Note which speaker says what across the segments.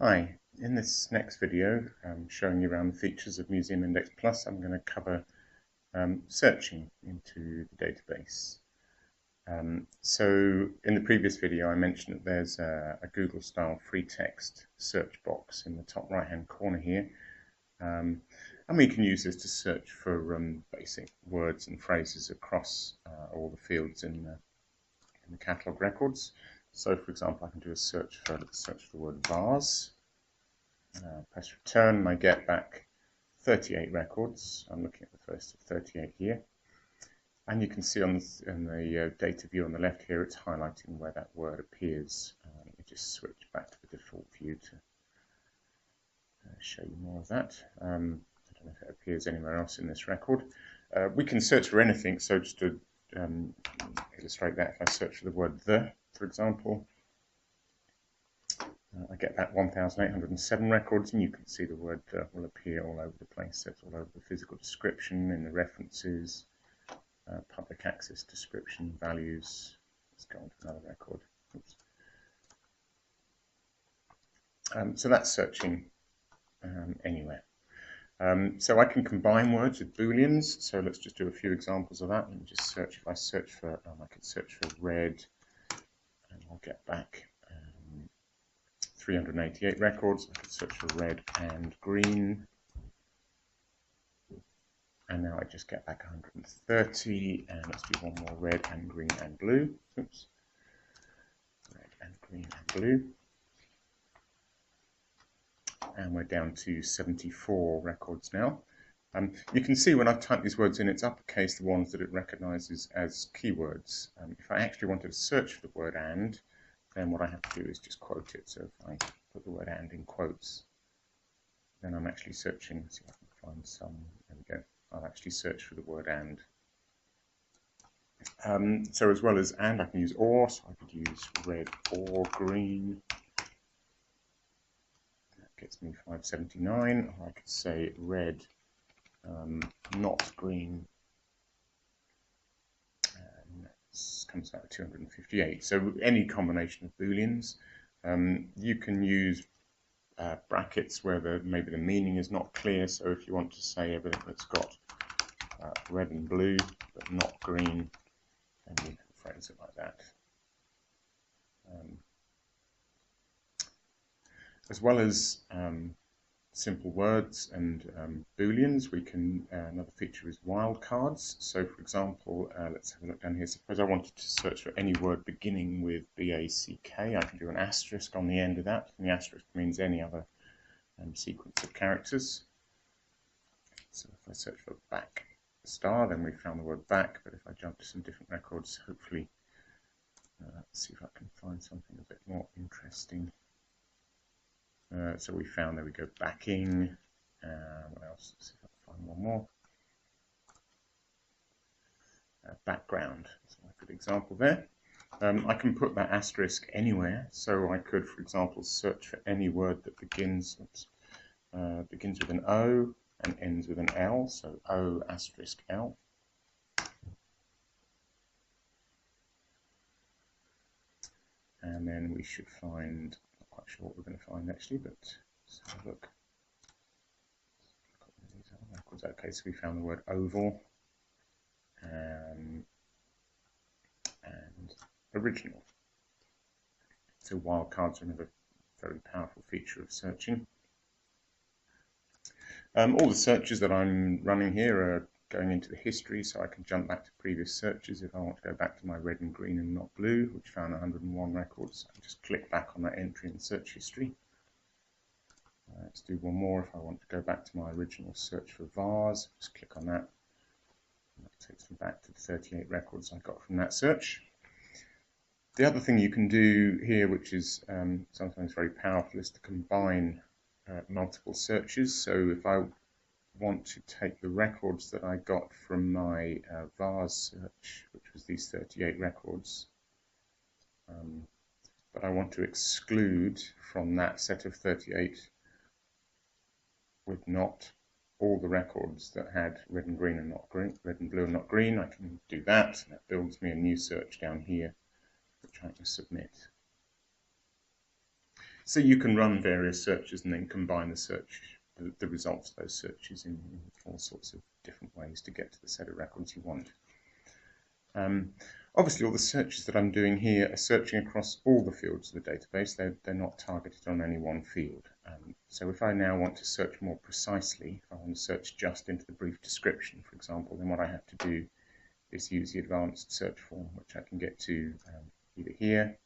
Speaker 1: Hi, in this next video showing you around the features of MuseumIndex Plus, I'm going to cover searching into the database. So in the previous video I mentioned that there's a Google-style free text search box in the top right-hand corner here, and we can use this to search for basic words and phrases across all the fields in the catalogue records. So for example, I can do a search for the word vase. Press return and I get back 38 records. I'm looking at the first of 38 here. And you can see on the data view on the left here, it's highlighting where that word appears. Let me just switch back to the default view to show you more of that. I don't know if it appears anywhere else in this record. We can search for anything, so just to illustrate that, if I search for the word the, for example, I get back 1,807 records, and you can see the word will appear all over the place. So it's all over the physical description, in the references, public access description, values. Let's go on to another record. So that's searching anywhere. So I can combine words with booleans. So let's just do a few examples of that. Let me just search. If I search for, I could search for red, and I'll get back 388 records. I could search for red and green, and now I just get back 130, and let's do one more, red and green and blue. Oops. Red and green and blue. And we're down to 74 records now. You can see when I've typed these words in, it's uppercase the ones that it recognizes as keywords. If I actually wanted to search for the word and, then what I have to do is just quote it. So if I put the word and in quotes, then I'm actually searching. See if I can find some. There we go. I'll actually search for the word and. So as well as and, I can use or. So I could use red or green. That gets me 579. Or I could say red, not green. Comes out at 258. So any combination of booleans. You can use brackets where maybe the meaning is not clear. So if you want to say everything that's got red and blue but not green, then you can phrase it like that. As well as simple words and booleans, we can, another feature is wildcards. So for example, let's have a look down here. Suppose I wanted to search for any word beginning with B-A-C-K. I can do an asterisk on the end of that, and the asterisk means any other sequence of characters. So if I search for back star, then we found the word back, but if I jump to some different records, hopefully, let's see if I can find something a bit more interesting. So we found, there we go, backing. What else? Let's see if I can find one more. Background. That's a good example there. I can put that asterisk anywhere. So I could, for example, search for any word that begins with an O and ends with an L. So O asterisk L. And then we should find, not quite sure what we're going to find actually, but let's have a look. Okay, so we found the word oval and original. So wildcards are another very powerful feature of searching. All the searches that I'm running here are going into the history, so I can jump back to previous searches if I want to go back to my red and green and not blue, which found 101 records. I can just click back on that entry in the search history. Let's do one more. If I want to go back to my original search for vase, just click on that. And that takes me back to the 38 records I got from that search. The other thing you can do here, which is sometimes very powerful, is to combine multiple searches. So if I want to take the records that I got from my vase search, which was these 38 records, but I want to exclude from that set of 38 with not all the records that had red and green and not green, red and blue and not green, I can do that, and that builds me a new search down here, which I can submit. So you can run various searches and then combine the results of those searches in all sorts of different ways to get to the set of records you want. Obviously, all the searches that I'm doing here are searching across all the fields of the database. They're not targeted on any one field. So if I now want to search more precisely, if I want to search just into the brief description, for example, then what I have to do is use the advanced search form, which I can get to either here,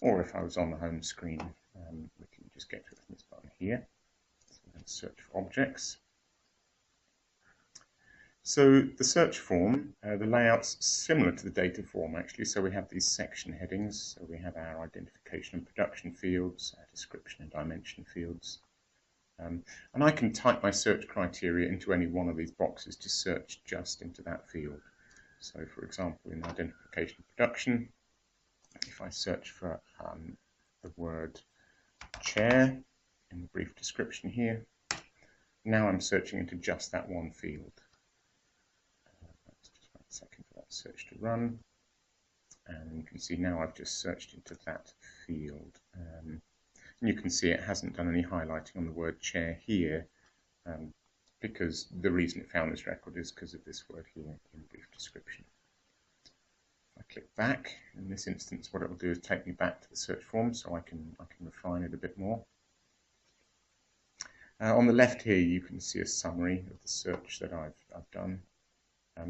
Speaker 1: or if I was on the home screen, we can just get to it from this button here. So we're going to search for objects. So the search form, the layout's similar to the data form actually. So we have these section headings. So we have our identification and production fields, our description and dimension fields. And I can type my search criteria into any one of these boxes to search just into that field. So for example, in identification and production, if I search for the word chair in the brief description here, now I'm searching into just that one field. Let's just wait a second for that search to run. And you can see now I've just searched into that field. And you can see it hasn't done any highlighting on the word chair here, because the reason it found this record is because of this word here in brief description. If I click back, in this instance what it will do is take me back to the search form so I can refine it a bit more. On the left here you can see a summary of the search that I've done.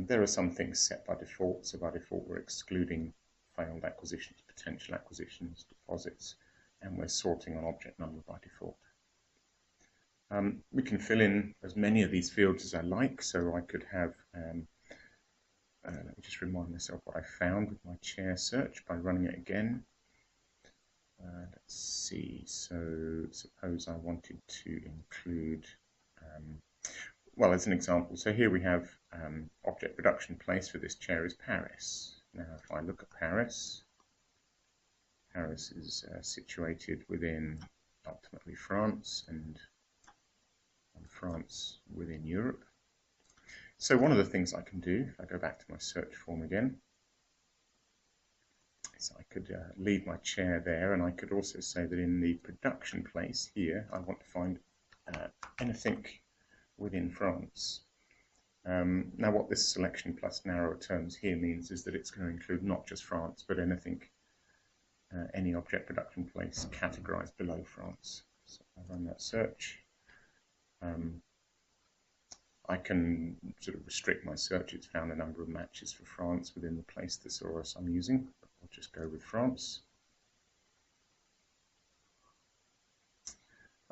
Speaker 1: There are some things set by default, so by default we're excluding failed acquisitions, potential acquisitions, deposits, and we're sorting on object number by default. We can fill in as many of these fields as I like, so I could have, let me just remind myself what I found with my chair search by running it again. Let's see, so suppose I wanted to include, well, as an example, so here we have object production place for this chair is Paris. Now if I look at Paris, Paris is situated within ultimately France and France within Europe. So one of the things I can do, if I go back to my search form again, is I could leave my chair there, and I could also say that in the production place here I want to find anything within France. Now what this selection plus narrower terms here means is that it's going to include not just France but anything, any object production place categorized below France. So I run that search. I can sort of restrict my search. It's found a number of matches for France within the place thesaurus I'm using. I'll just go with France.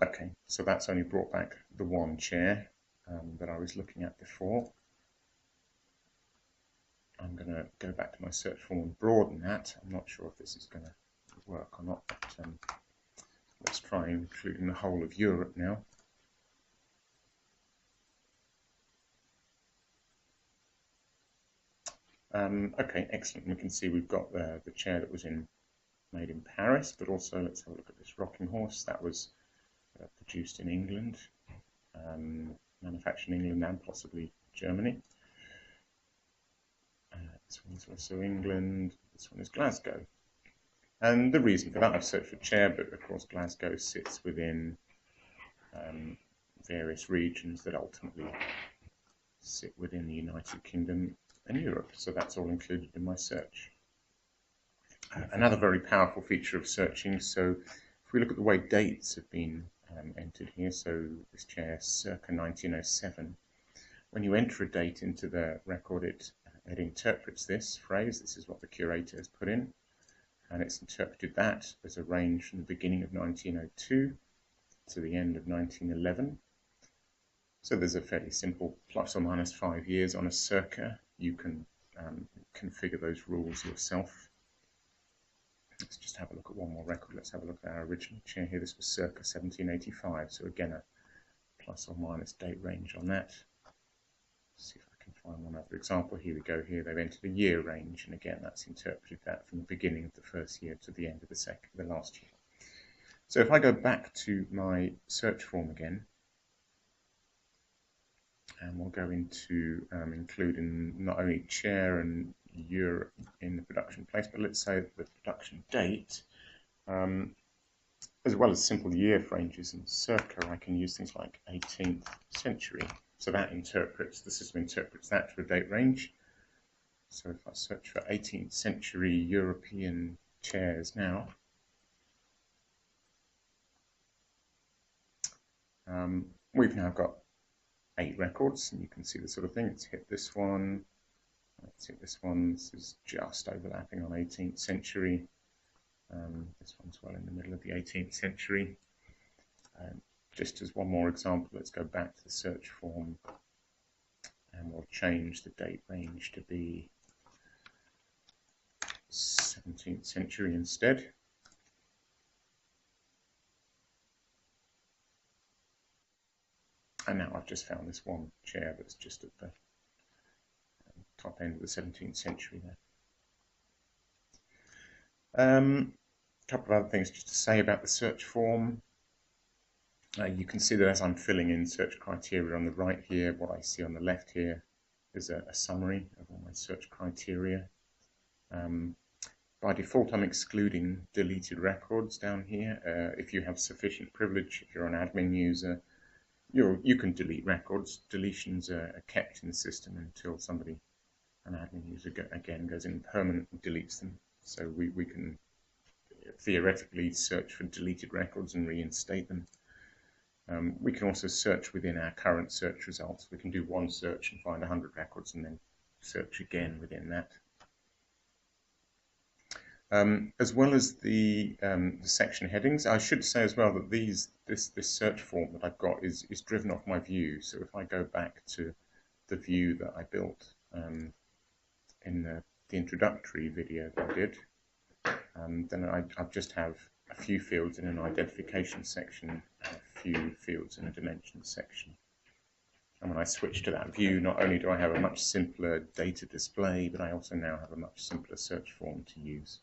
Speaker 1: Okay, so that's only brought back the one chair that I was looking at before. I'm going to go back to my search form and broaden that. I'm not sure if this is going to work or not, but let's try including the whole of Europe now. Okay, excellent. We can see we've got the chair that was made in Paris, but also let's have a look at this rocking horse that was produced in England, manufactured in England and possibly Germany. This one's also England, this one is Glasgow. And the reason for that, I've searched for chair, but of course Glasgow sits within various regions that ultimately sit within the United Kingdom and Europe, so that's all included in my search. Another very powerful feature of searching, so if we look at the way dates have been entered here, so this chair circa 1907, when you enter a date into the record, it interprets this phrase, this is what the curator has put in, and it's interpreted that as a range from the beginning of 1902 to the end of 1911. So there's a fairly simple plus or minus 5 years on a circa. You can configure those rules yourself. Let's just have a look at one more record. Let's have a look at our original chair here. This was circa 1785. So again, a plus or minus date range on that. Let's see if I can find one other example. Here we go. Here they've entered a year range, and again that's interpreted that from the beginning of the first year to the end of the last year. So if I go back to my search form again, and we'll go into including not only chair and year in the production place, but let's say the production date. as well as simple year ranges and circa, I can use things like 18th century. So that interprets, the system interprets that to a date range. So if I search for 18th century European chairs now, we've now got 8 records, and you can see the sort of thing. Let's hit this one. Let's hit this one. This is just overlapping on 18th century. This one's well in the middle of the 18th century. Just as one more example, let's go back to the search form, and we'll change the date range to be 17th century instead. And now I've just found this one chair that's just at the top end of the 17th century there. A couple of other things just to say about the search form. You can see that as I'm filling in search criteria on the right here, what I see on the left here is a summary of all my search criteria. By default, I'm excluding deleted records down here. If you have sufficient privilege, if you're an admin user, you can delete records. Deletions are kept in the system until somebody, an admin user, again goes in and permanently deletes them. So we can theoretically search for deleted records and reinstate them. We can also search within our current search results. We can do one search and find 100 records and then search again within that. As well as the section headings, I should say as well that this search form that I've got is driven off my view. So if I go back to the view that I built in the introductory video that I did, then I just have a few fields in an identification section and a few fields in a dimensions section. And when I switch to that view, not only do I have a much simpler data display, but I also now have a much simpler search form to use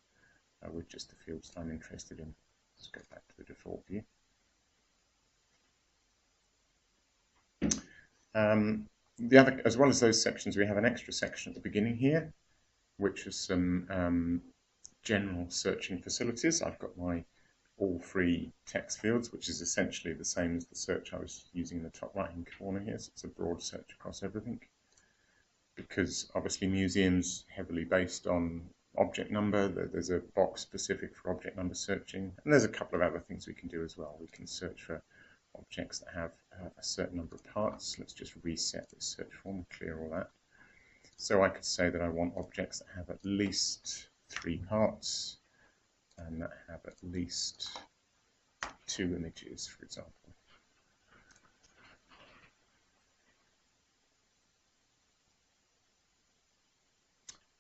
Speaker 1: with just the fields that I'm interested in. Let's go back to the default view. As well as those sections, we have an extra section at the beginning here, which is some general searching facilities. I've got my all free text fields, which is essentially the same as the search I was using in the top right hand corner here. So it's a broad search across everything. Because obviously museums heavily based on object number, there's a box specific for object number searching, and there's a couple of other things we can do as well. We can search for objects that have a certain number of parts. Let's just reset this search form and clear all that. So I could say that I want objects that have at least 3 parts and that have at least 2 images, for example.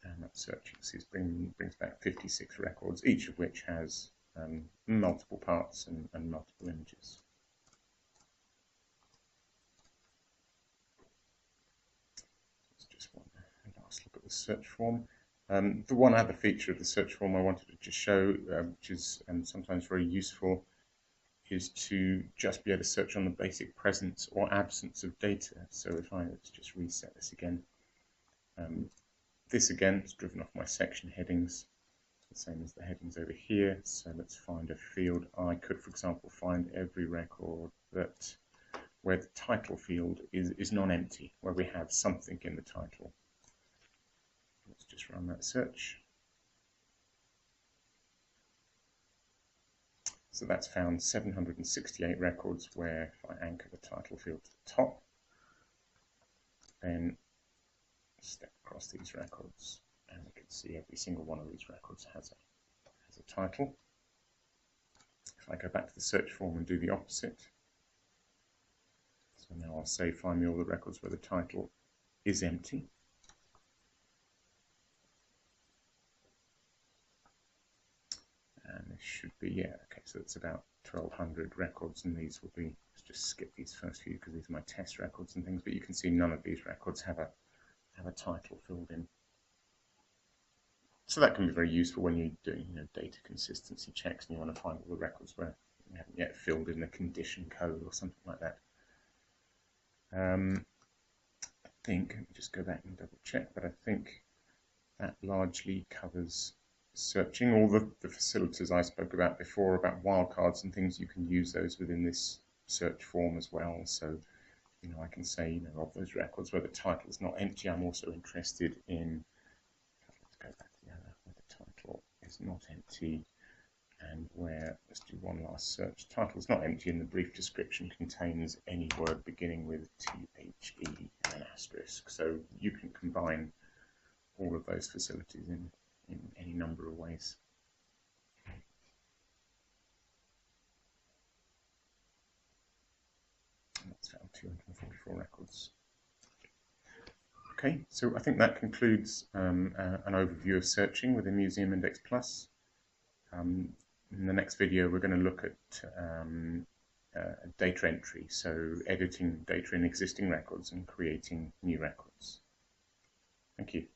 Speaker 1: And that search, you can see, brings back 56 records, each of which has multiple parts and multiple images. Let's just one last look at the search form. The one other feature of the search form I wanted to just show, which is sometimes very useful, is to just be able to search on the basic presence or absence of data. So if let's just reset this again. This again is driven off my section headings, the same as the headings over here. So let's find a field. I could, for example, find every record where the title field is non-empty, where we have something in the title. Let's just run that search. So that's found 768 records where if I anchor the title field to the top, then step across these records and we can see every single one of these records has a title. If I go back to the search form and do the opposite, so now I'll say find me all the records where the title is empty. And this should be, yeah, okay, so it's about 1,200 records, and these will be, let's just skip these first few because these are my test records and things, but you can see none of these records have a title filled in. So that can be very useful when you're doing data consistency checks and you want to find all the records where you haven't yet filled in the condition code or something like that. I think, let me just go back and double check, but I think that largely covers searching. All the facilities I spoke about before, about wildcards and things, you can use those within this search form as well. So, you know, I can say, you know, of those records where the title is not empty, I'm also interested in, let's go back to the other, where the title is not empty, and where, let's do one last search, title is not empty and the brief description contains any word beginning with THE and an asterisk. So you can combine all of those facilities in any number of ways. And that's found 244 records. Okay, so I think that concludes an overview of searching within MuseumIndex Plus. In the next video, we're going to look at data entry, so editing data in existing records and creating new records. Thank you.